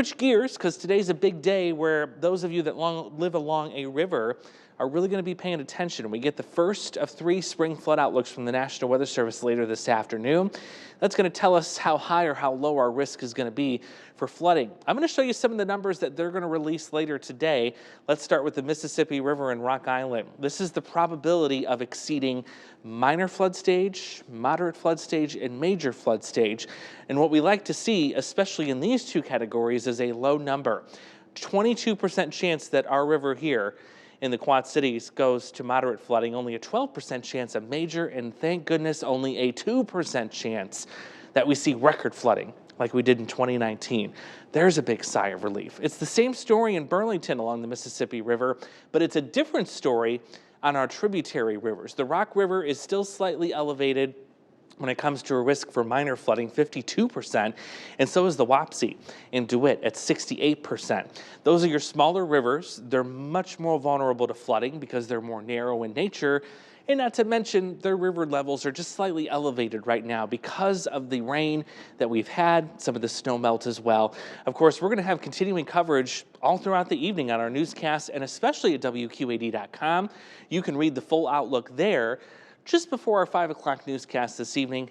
Switch gears because today's a big day where those of you that live along a river are really going to be paying attention. We get the first of 3 spring flood outlooks from the National Weather Service later this afternoon. That's going to tell us how high or how low our risk is going to be for flooding. I'm going to show you some of the numbers that they're going to release later today. Let's start with the Mississippi River and Rock Island. This is the probability of exceeding minor flood stage, moderate flood stage, and major flood stage. And what we like to see, especially in these 2 categories, is a low number. 22% chance that our river here in the Quad Cities goes to moderate flooding, only a 12% chance of major, and thank goodness only a 2% chance that we see record flooding like we did in 2019. There's a big sigh of relief. It's the same story in Burlington along the Mississippi River, but it's a different story on our tributary rivers. The Rock River is still slightly elevated when it comes to a risk for minor flooding, 52%, and so is the Wapsie in DeWitt at 68%. Those are your smaller rivers. They're much more vulnerable to flooding because they're more narrow in nature, and not to mention their river levels are just slightly elevated right now because of the rain that we've had, some of the snow melt as well. Of course, we're going to have continuing coverage all throughout the evening on our newscast and especially at WQAD.com. You can read the full outlook there just before our 5 o'clock newscast this evening.